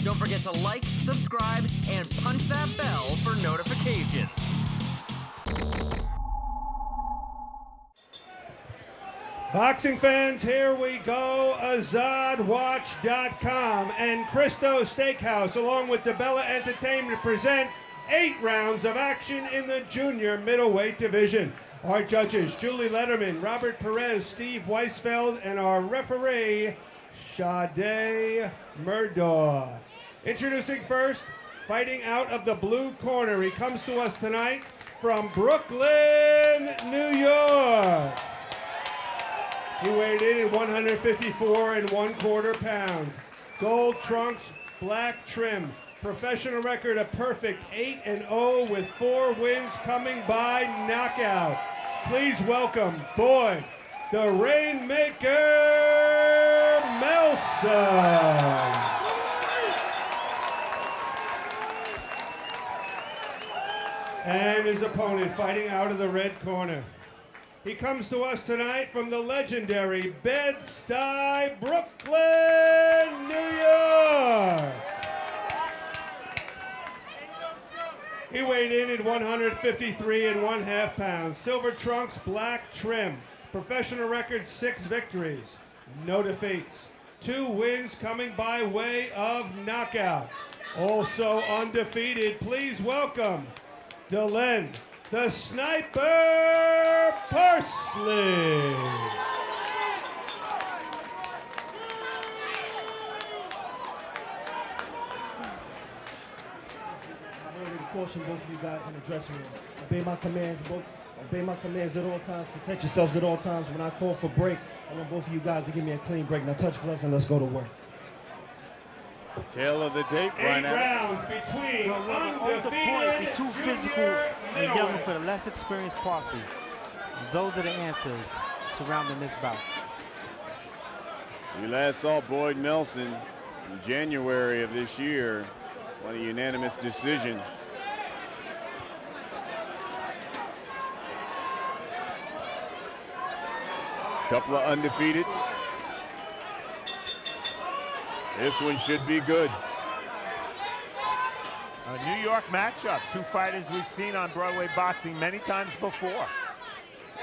Don't forget to like, subscribe, and punch that bell for notifications. Boxing fans, here we go. AzadWatch.com and Cristo Steakhouse, along with DiBella Entertainment, present 8 rounds of action in the junior middleweight division. Our judges, Julie Letterman, Robert Perez, Steve Weisfeld, and our referee, Sade Murdaugh. Introducing first, fighting out of the blue corner. He comes to us tonight from Brooklyn, New York. He weighed in at 154 1/4 pounds. Gold trunks, black trim. Professional record a perfect 8-0 with 4 wins coming by knockout. Please welcome Boyd, the Rainmaker, Melson. And his opponent fighting out of the red corner. He comes to us tonight from the legendary Bed-Stuy, Brooklyn, New York. He weighed in at 153 1/2 pounds. Silver trunks, black trim. Professional record 6 victories, no defeats. 2 wins coming by way of knockout. Also undefeated. Please welcome DELEN, the Sniper Parsley. Caution both of you guys in the dressing room. Obey my commands, obey my commands at all times. Protect yourselves at all times. When I call for break, I want both of you guys to give me a clean break. Now touch gloves and let's go to work. Tail of the tape 8 right now. rounds between undefeated too physical and young for the less experienced Parsley. Those are the answers surrounding this bout. We last saw Boyd Melson in January of this year on a unanimous decision. Couple of undefeateds. This one should be good. A New York matchup. 2 fighters we've seen on Broadway boxing many times before.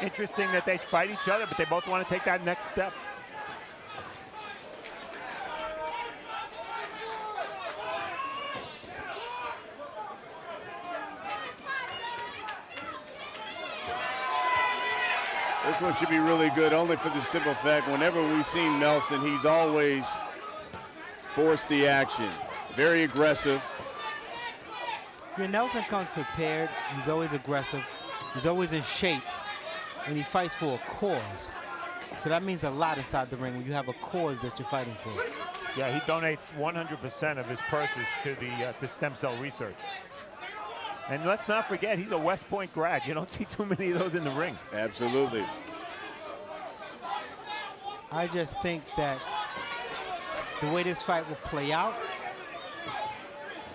Interesting that they fight each other, but they both want to take that next step. This one should be really good, only for the simple fact, whenever we've seen Melson, he's always forced the action. Very aggressive. When Nelson comes prepared, he's always aggressive, he's always in shape, and he fights for a cause. So that means a lot inside the ring when you have a cause that you're fighting for. Yeah, he donates 100% of his purses to the stem cell research. And let's not forget, he's a West Point grad. You don't see too many of those in the ring. Absolutely. I just think that the way this fight will play out,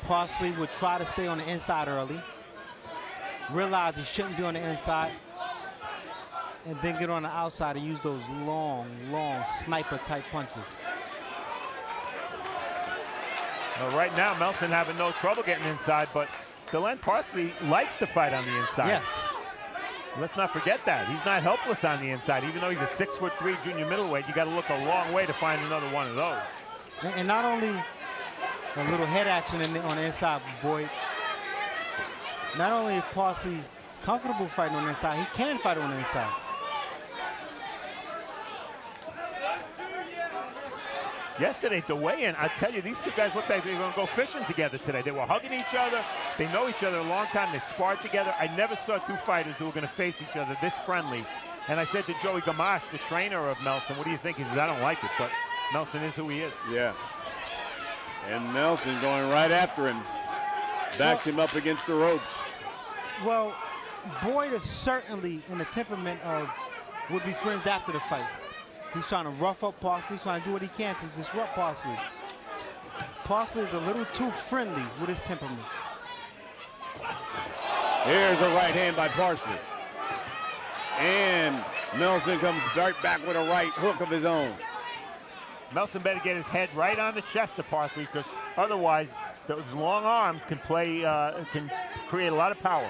Parsley would try to stay on the inside early, realize he shouldn't be on the inside, and then get on the outside and use those long sniper-type punches. Well, right now, Melson having no trouble getting inside, but DELEN Parsley likes to fight on the inside. Yes. Let's not forget that. He's not helpless on the inside. Even though he's a 6'3" junior middleweight, you got to look a long way to find another one of those. And not only a little head action on the inside, Boyd. Not only is Parsley comfortable fighting on the inside, he can fight on the inside. Yesterday, the weigh-in, I tell you, these 2 guys looked like they were going to go fishing together today. They were hugging each other. They know each other a long time. They sparred together. I never saw 2 fighters who were going to face each other this friendly. And I said to Joey Gamache, the trainer of Melson, what do you think? He says, I don't like it, but Melson is who he is. Yeah. And Melson going right after him. Backs him up against the ropes. Well, Boyd is certainly in the temperament of would be friends after the fight. He's trying to rough up Parsley. He's trying to do what he can to disrupt Parsley. Parsley is a little too friendly with his temperament. Here's a right hand by Parsley. And Melson comes right back with a right hook of his own. Melson better get his head right on the chest of Parsley, because otherwise those long arms can create a lot of power.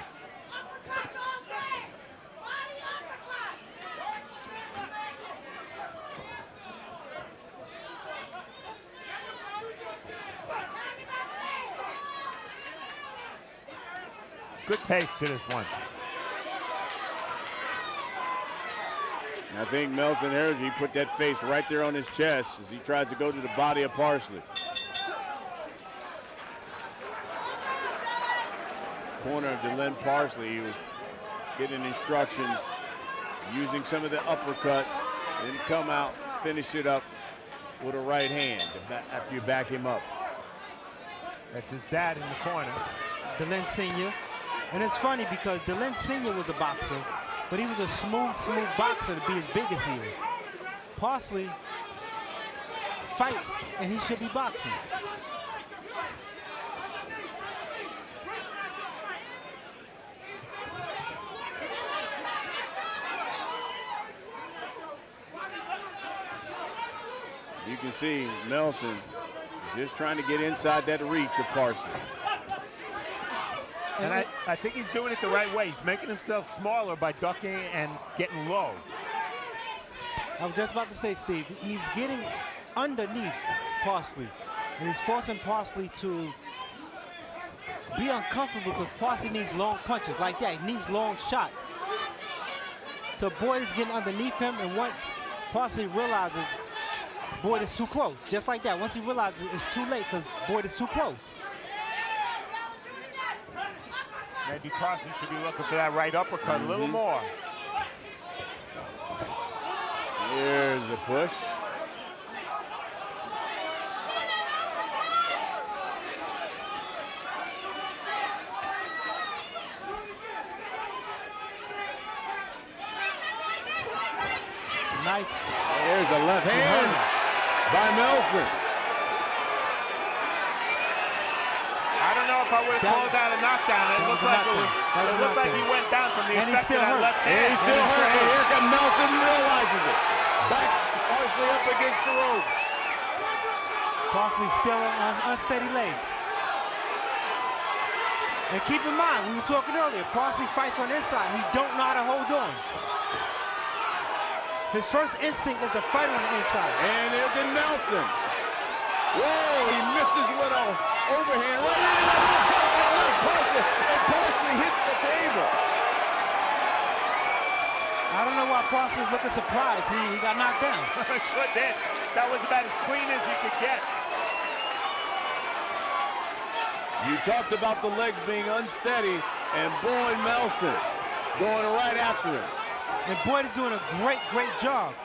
Good pace to this one. I think Melson Energy put that face right there on his chest as he tries to go to the body of Parsley. Corner of DeLen Parsley, he was getting instructions, using some of the uppercuts, then come out, finish it up with a right hand after you back him up. That's his dad in the corner. DeLen Sr. And it's funny because DeLen Sr. was a boxer, but he was a smooth boxer to be as big as he is. Parsley fights, and he should be boxing. You can see Melson just trying to get inside that reach of Parsley. And I think he's doing it the right way. He's making himself smaller by ducking and getting low. I was just about to say, Steve, he's getting underneath Parsley, and he's forcing Parsley to be uncomfortable because Parsley needs long punches like that. He needs long shots. So Boyd is getting underneath him, and once Parsley realizes Boyd is too close, just like that. Once he realizes it's too late because Boyd is too close. Maybe Parsley should be looking for that right uppercut a little more. Here's a push. Nice. There's a left hand by Melson. I don't know if I would have called that a knockdown. It looked like he went down from the effect of that left hand. And he's still hurt. And here comes Melson, realizes it. Backs Parsley up against the ropes. Parsley still on unsteady legs. And keep in mind, we were talking earlier, Parsley fights on the inside. He don't know how to hold on. His first instinct is to fight on the inside. And here's Melson. Whoa, he misses with a overhand right into the left hook that left Parsley. And Parsley hits the table. I don't know why Parsley's looking surprised. He got knocked down. Good hit. That was about as clean as he could get. You talked about the legs being unsteady, and Boyd Melson going right after him. And Boyd is doing a great job.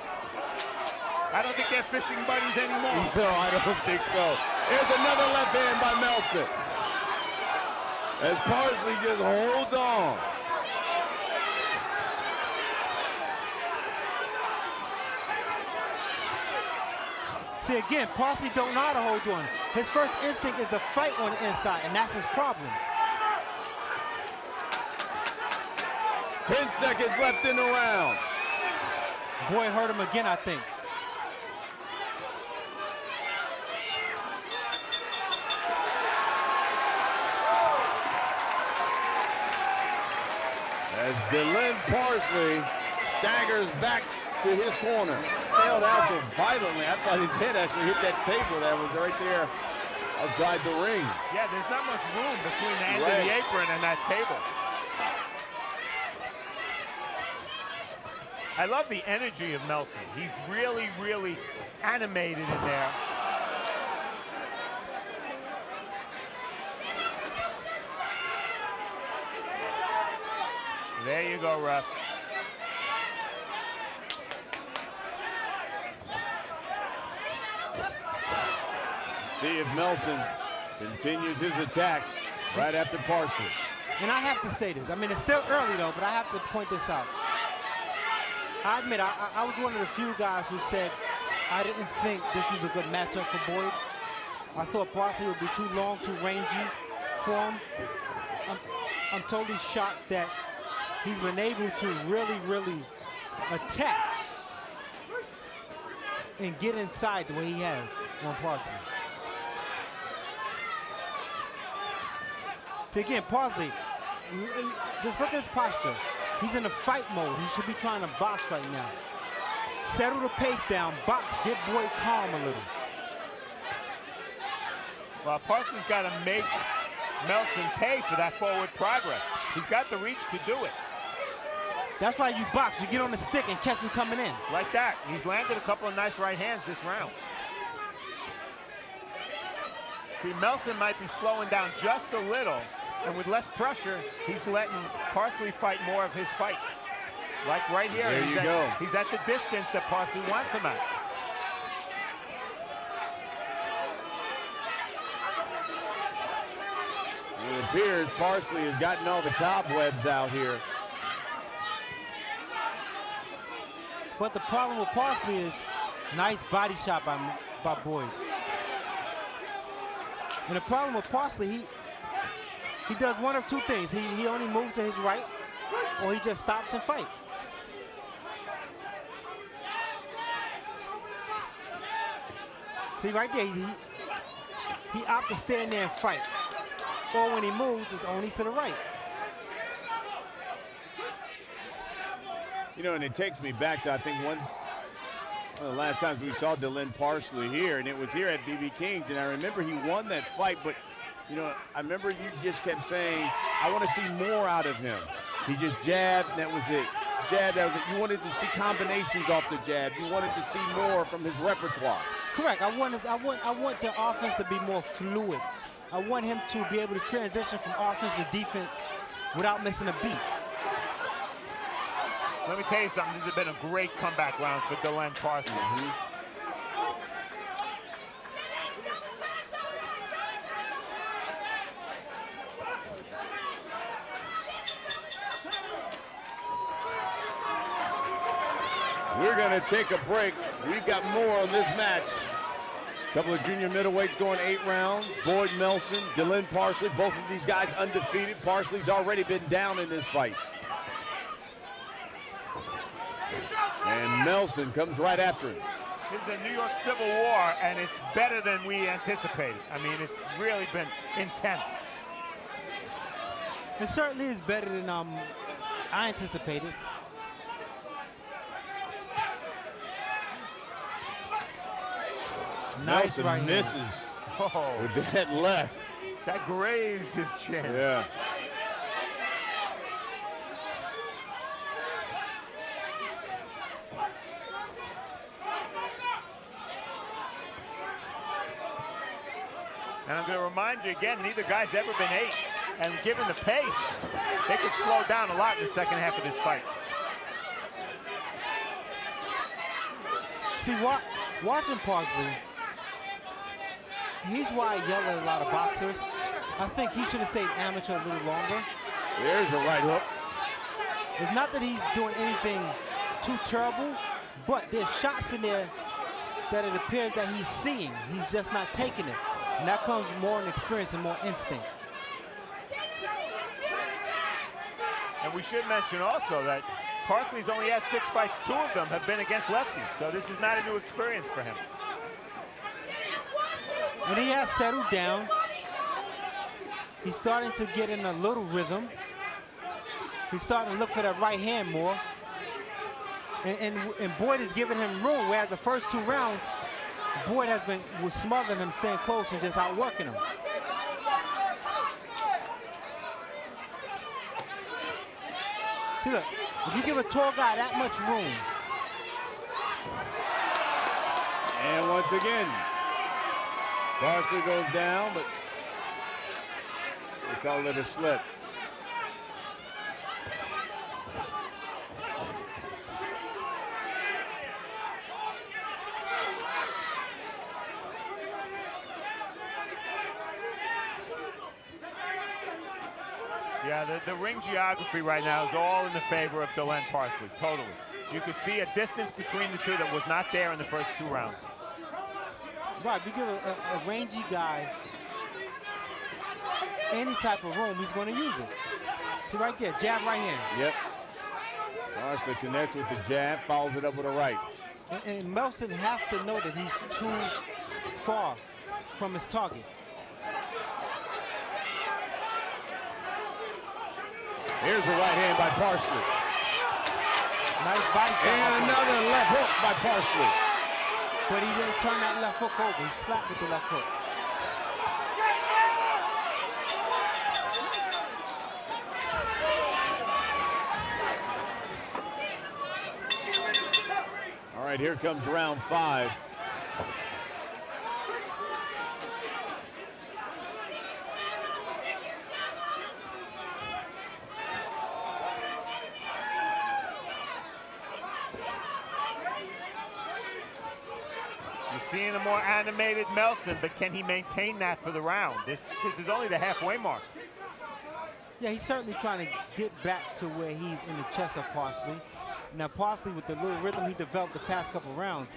I don't think they're fishing buddies anymore. No, I don't think so. Here's another left hand by Melson. As Parsley just holds on. See, again, Parsley don't know how to hold on. His first instinct is to fight on the inside, and that's his problem. 10 seconds left in the round. Boyd hurt him again, I think. As DeLen Parsley staggers back to his corner. Failed out so violently. I thought his head actually hit that table that was right there outside the ring. Yeah, there's not much room between the end of the apron and that table. I love the energy of Melson. He's really animated in there. There you go, ref. See if Melson continues his attack right after Parsley. And I have to say this. I mean, it's still early, though, but I have to point this out. I admit, I was one of the few guys who said I didn't think this was a good matchup for Boyd. I thought Parsley would be too long, too rangy for him. I'm totally shocked that he's been able to really attack and get inside the way he has on Parsley. See, again, Parsley, just look at his posture. He's in a fight mode. He should be trying to box right now. Settle the pace down, box, get Boyd calm a little. Well, Parsley's got to make Melson pay for that forward progress. He's got the reach to do it. That's why you box. You get on the stick and catch him coming in. Like that. He's landed a couple of nice right hands this round. See, Melson might be slowing down just a little, and with less pressure, he's letting Parsley fight more of his fight. Like right here, There you go. He's at the distance that Parsley wants him at. It appears Parsley has gotten all the cobwebs out here. But the problem with Parsley is nice body shot by Boyd. And the problem with Parsley, he does one of two things. He only moves to his right, or he just stops and fight. See right there, he opts to stand there and fight. Or when he moves, it's only to the right. You know, and it takes me back to, I think, one of the last times we saw DeLen Parsley here, and it was here at BB King's, and I remember he won that fight, but, you know, I remember you just kept saying, I want to see more out of him. He just jabbed, and that was it. Jab, that was it. You wanted to see combinations off the jab. You wanted to see more from his repertoire. Correct. I want the offense to be more fluid. I want him to be able to transition from offense to defense without missing a beat. Let me tell you something. This has been a great comeback round for DeLen Parsley. We're going to take a break. We've got more on this match. A couple of junior middleweights going 8 rounds. Boyd Melson, DeLen Parsley, both of these guys undefeated. Parsley's already been down in this fight. And Melson comes right after him. This is a New York Civil War, and it's better than we anticipated. I mean, it's really been intense. It certainly is better than I anticipated. Nice Melson right misses with that left. That grazed his chin. Yeah. And I'm going to remind you again, neither guy's ever been 8. And given the pace, they could slow down a lot in the second half of this fight. See, watching Parsley, he's why I yell at a lot of boxers. I think he should have stayed amateur a little longer. There's a right hook. It's not that he's doing anything too terrible, but there's shots in there that it appears that he's seeing. He's just not taking it. And that comes more in experience and more instinct. And we should mention also that Parsley's only had 6 fights. 2 of them have been against lefties. So this is not a new experience for him. And he has settled down. He's starting to get in a little rhythm. He's starting to look for that right hand more. And Boyd is giving him room, whereas the first 2 rounds, Boyd was smothering him, staying close and just outworking him. See, look, if you give a tall guy that much room. And once again, Parsley goes down, but they call it a slip. Yeah, the ring geography right now is all in the favor of DeLen Parsley, totally. You could see a distance between the two that was not there in the first 2 rounds. Right, you give a rangy guy any type of room, he's going to use it. See right there, jab right hand. Yep. Parsley connects with the jab, follows it up with a right. And Melson have to know that he's too far from his target. Here's a right hand by Parsley. Nice body shot. And another left hook by Parsley. But he didn't turn that left hook over. He slapped with the left hook. All right, here comes round 5. You're seeing a more animated Melson, but can he maintain that for the round? This is only the halfway mark. Yeah, he's certainly trying to get back to where he's in the chest of Parsley. Now, Parsley, with the little rhythm he developed the past couple rounds,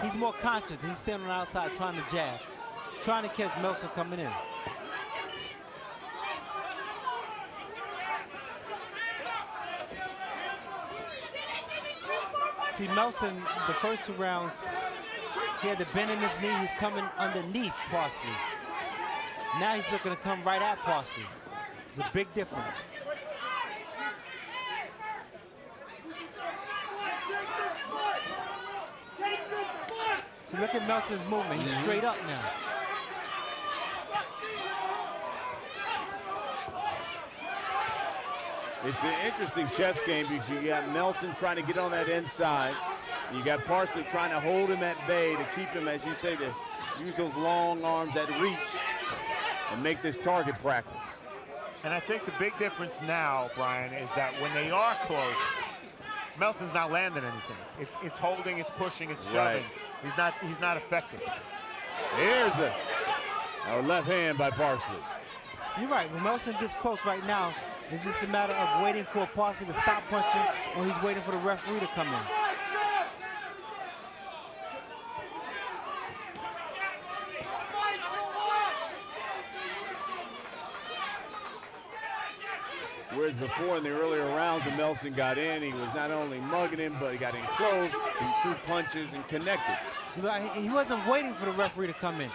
he's more conscious. He's standing on the outside trying to jab, trying to catch Melson coming in. See, Melson, the first 2 rounds, he had the bend in his knee. He's coming underneath Parsley. Now he's looking to come right at Parsley. It's a big difference. So look at Melson's movement. He's straight up now. It's an interesting chess game because you got Melson trying to get on that inside. You got Parsley trying to hold him at bay to keep him, as you say, to use those long arms that reach and make this target practice. And I think the big difference now, Brian, is that when they are close, Melson's not landing anything. It's holding, it's pushing, it's shoving. Right. He's not effective. Here's a left hand by Parsley. You're right. When Melson gets close right now, it's just a matter of waiting for Parsley to stop punching, or he's waiting for the referee to come in. Whereas before in the earlier rounds when Melson got in, he was not only mugging him, but he got in close, he threw punches and connected. He wasn't waiting for the referee to come in.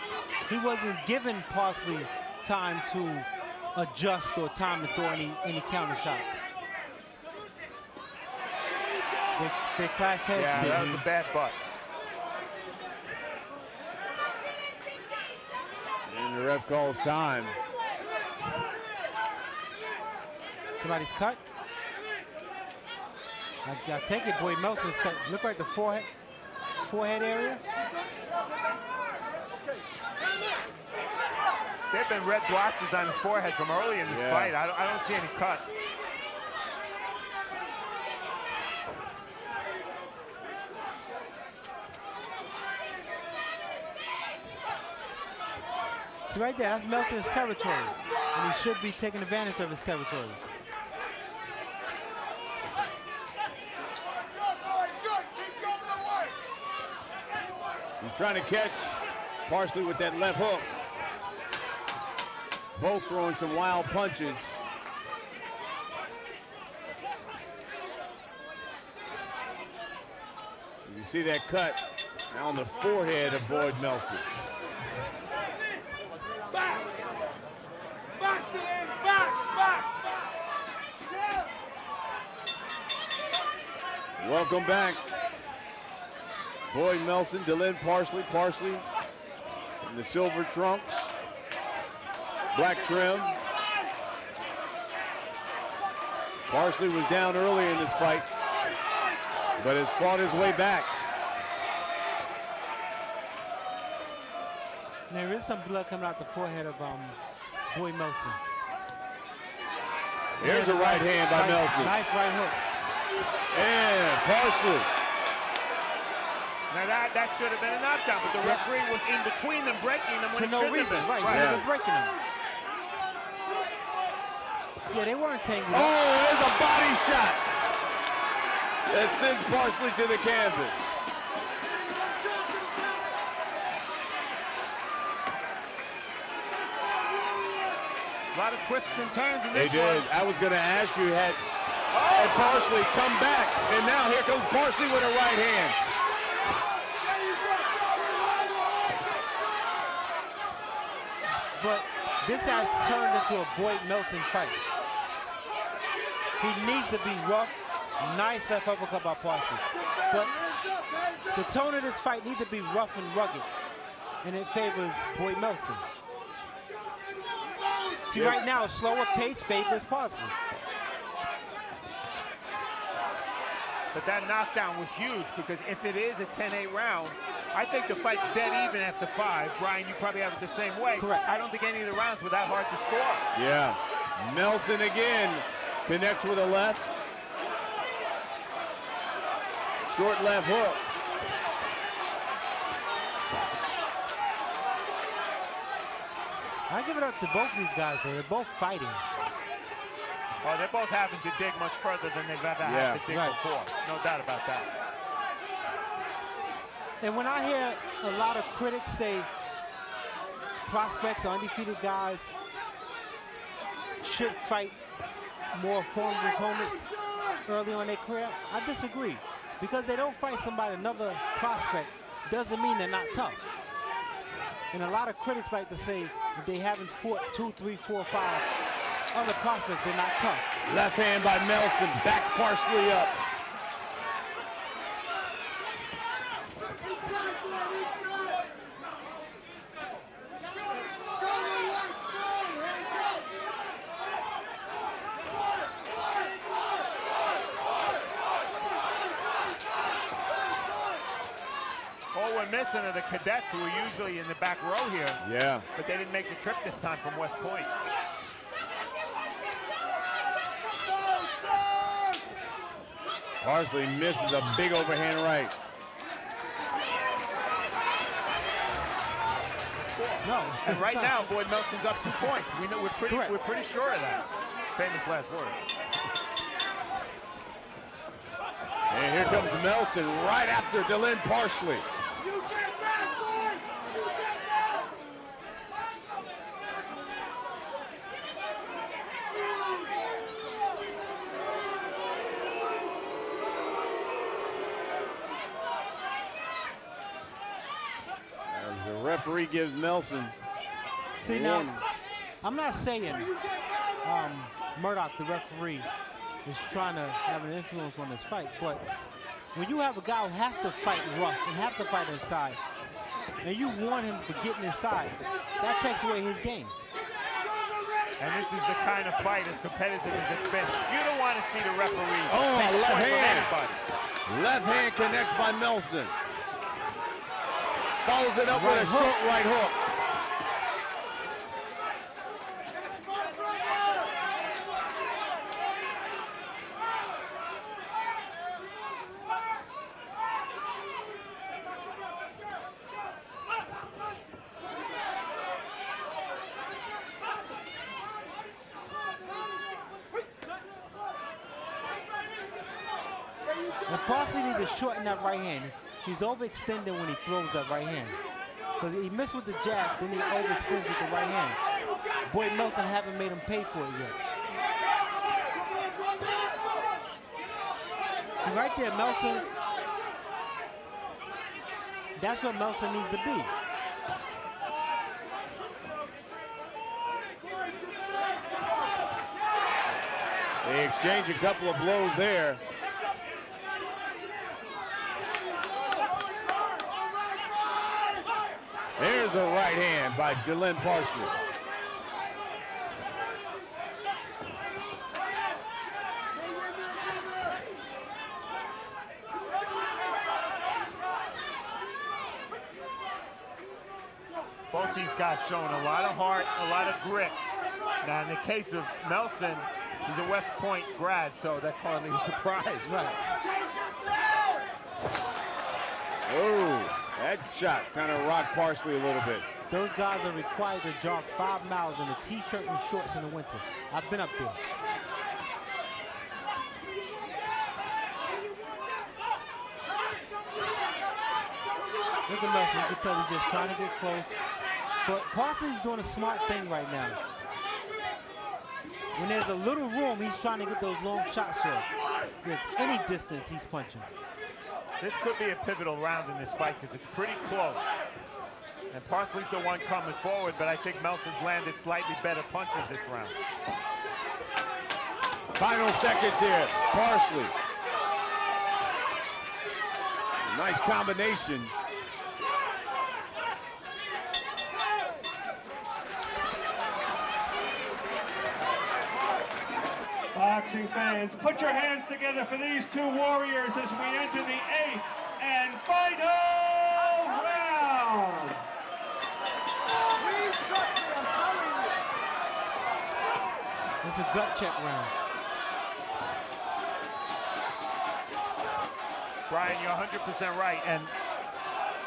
He wasn't giving Parsley time to adjust or time to throw any counter shots. They clashed heads. Yeah, that was a bad butt. And the ref calls time. Somebody's cut. I take it, boy. Melson's cut. Look like the forehead area. There have been red blotches on his forehead from early in this fight. I don't see any cut. See right there, that's Melson's territory. And he should be taking advantage of his territory. He's trying to catch Parsley with that left hook. Both throwing some wild punches. You see that cut on the forehead of Boyd Melson. Back! Welcome back. Boyd Melson, DeLen Parsley. Parsley in the silver trunks. Black trim. Parsley was down early in this fight, but has fought his way back. There is some blood coming out the forehead of Boyd Melson. Here's a right hand by Melson. Nice right hook. And Parsley. Now that should have been a knockdown, but the referee was in between them, breaking them when For no reason, right? Yeah. They're breaking them. Yeah, they weren't tangled. Oh, there's a body shot that sends Parsley to the canvas. A lot of twists and turns in this They did. one. I was going to ask you, had And Parsley come back, and now here comes Parsley with a right hand. But this has turned into a Boyd Melson fight. He needs to be rough. Nice left uppercut by Parsley. But the tone of this fight needs to be rough and rugged, and it favors Boyd Melson. See, right now, a slower pace favors Parsley. But that knockdown was huge, because if it is a 10-8 round, I think the fight's dead even after 5. Brian, you probably have it the same way. Correct. I don't think any of the rounds were that hard to score. Yeah. Melson again connects with a left. Short left hook. I give it up to both these guys, though. They're both fighting. Oh, they're both having to dig much further than they've ever had to dig before. No doubt about that. And when I hear a lot of critics say prospects or undefeated guys should fight more formidable opponents early on in their career, I disagree. Because they don't fight somebody, another prospect, doesn't mean they're not tough. And a lot of critics like to say if they haven't fought 2, 3, 4, 5 other prospects, they're not tough. Left hand by Melson, back Parsley up. All we're missing are the cadets who are usually in the back row here. Yeah. But they didn't make the trip this time from West Point. Parsley misses a big overhand right. No. And right now, Boyd Melson's up 2 points. We know we're pretty sure of that. Famous last word. And here comes Melson right after DELEN Parsley. As the referee gives Melson. See, now, I'm not saying Murdoch, the referee, is trying to have an influence on this fight, but when you have a guy who has to fight rough and have to fight inside, and you warn him for getting inside, that takes away his game. And this is the kind of fight, as competitive as it's been. You don't want to see the referee take a left point from hand. anybody. Left hand connects by Melson. Follows it up with a short right hook. And Parsley needs to shorten that right hand. He's overextended when he throws that right hand. Because he missed with the jab, then he overextends with the right hand. Boyd Melson haven't made him pay for it yet. See, right there, Melson, that's what Melson needs to be. They exchange a couple of blows there. There's a right hand by DELEN Parsley. Both these guys showing a lot of heart, a lot of grit. Now, in the case of Melson, he's a West Point grad, so that's hardly a surprise. Right. Oh, that shot kind of rocked Parsley a little bit. Those guys are required to jog 5 miles in a t-shirt and shorts in the winter. I've been up there. Look at Melson, you can tell he's just trying to get close. But Parsley's doing a smart thing right now. When there's a little room, he's trying to get those long shots off. If there's any distance, he's punching. This could be a pivotal round in this fight because it's pretty close. And Parsley's the one coming forward, but I think Melson's landed slightly better punches this round. Final seconds here, Parsley. Nice combination. Boxing fans, put your hands together for these two warriors as we enter the 8th and final round. It's a gut check round. Brian, you're 100% right. And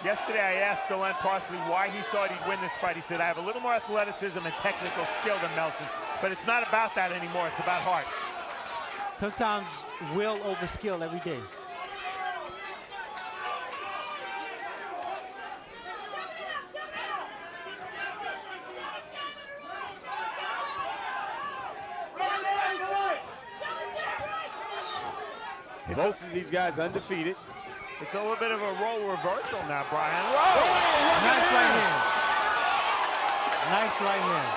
yesterday I asked DeLen Parsley why he thought he'd win this fight. He said, I have a little more athleticism and technical skill than Melson, but it's not about that anymore. It's about heart. Sometimes will over skill every day. Both of these guys undefeated. It's a little bit of a role reversal now, Brian. Whoa! Nice right hand. Nice right hand.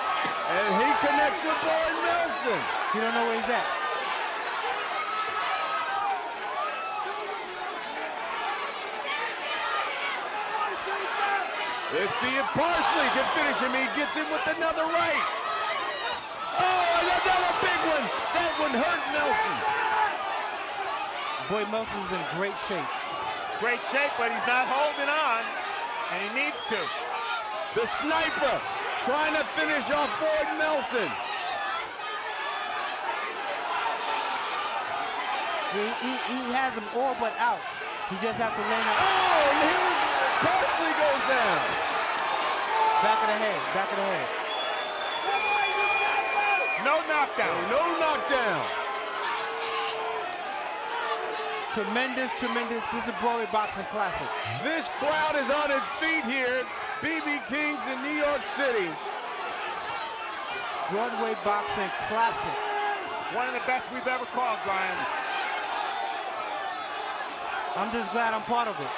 And he connects with Boyd Melson. You don't know where he's at. Let's see if Parsley can finish him. He gets him with another right. Oh, another big one. That one hurt Melson. Boyd Melson's in great shape. Great shape, but he's not holding on, and he needs to. The sniper trying to finish off Boyd Melson. He has him all but out. He just have to land it. Oh, and here Parsley goes down. Back of the head, back of the head. No knockdown. No knockdown. Tremendous, tremendous. This is a Broadway boxing classic. This crowd is on its feet here. BB King's in New York City. Broadway boxing classic. One of the best we've ever called, Brian. I'm just glad I'm part of it.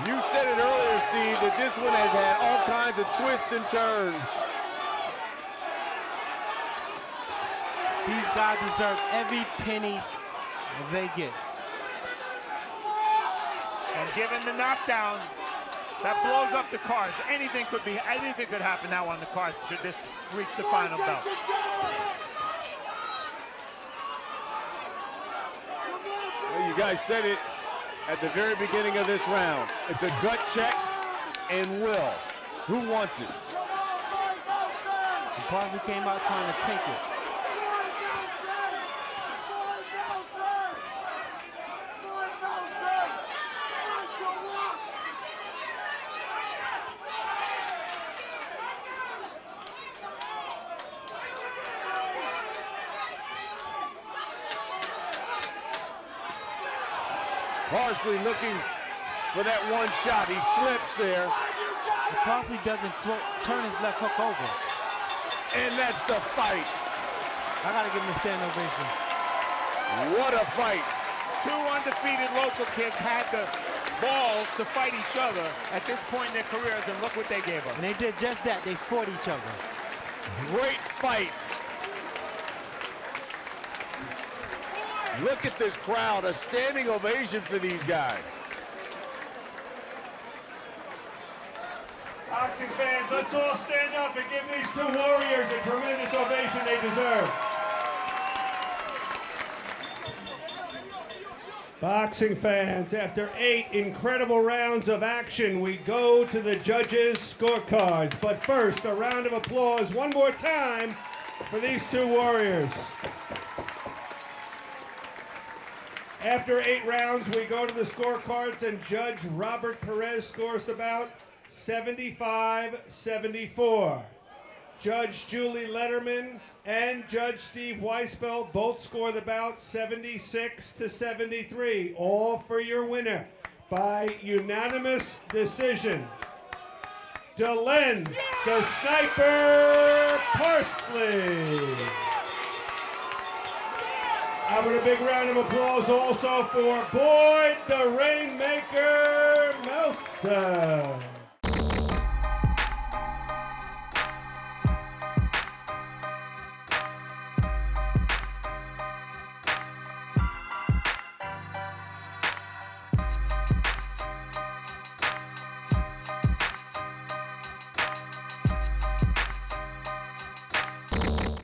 You said it earlier, Steve, that this one has had all kinds of twists and turns. These guys deserve every penny they get. And given the knockdown, that blows up the cards. Anything could happen now on the cards should this reach the final belt. Well, you guys said it at the very beginning of this round. It's a gut check and will. Who wants it? And Parsley came out trying to take it. Parsley looking for that one shot. He slips there. And Parsley doesn't turn his left hook over. And that's the fight. I gotta give him a standing ovation. What a fight. Two undefeated local kids had the balls to fight each other at this point in their careers, and look what they gave us. And they did just that. They fought each other. Great fight. Look at this crowd, a standing ovation for these guys. Boxing fans, let's all stand up and give these two warriors a tremendous ovation they deserve. Boxing fans, after 8 incredible rounds of action, we go to the judges' scorecards. But first, a round of applause one more time for these two warriors. After 8 rounds, we go to the scorecards, and Judge Robert Perez scores the bout 75-74. Judge Julie Letterman and Judge Steve Weisfeld both score the bout 76-73, all for your winner by unanimous decision. DELEN, the Sniper Parsley. How about a big round of applause also for BOYD, the Rainmaker Melson.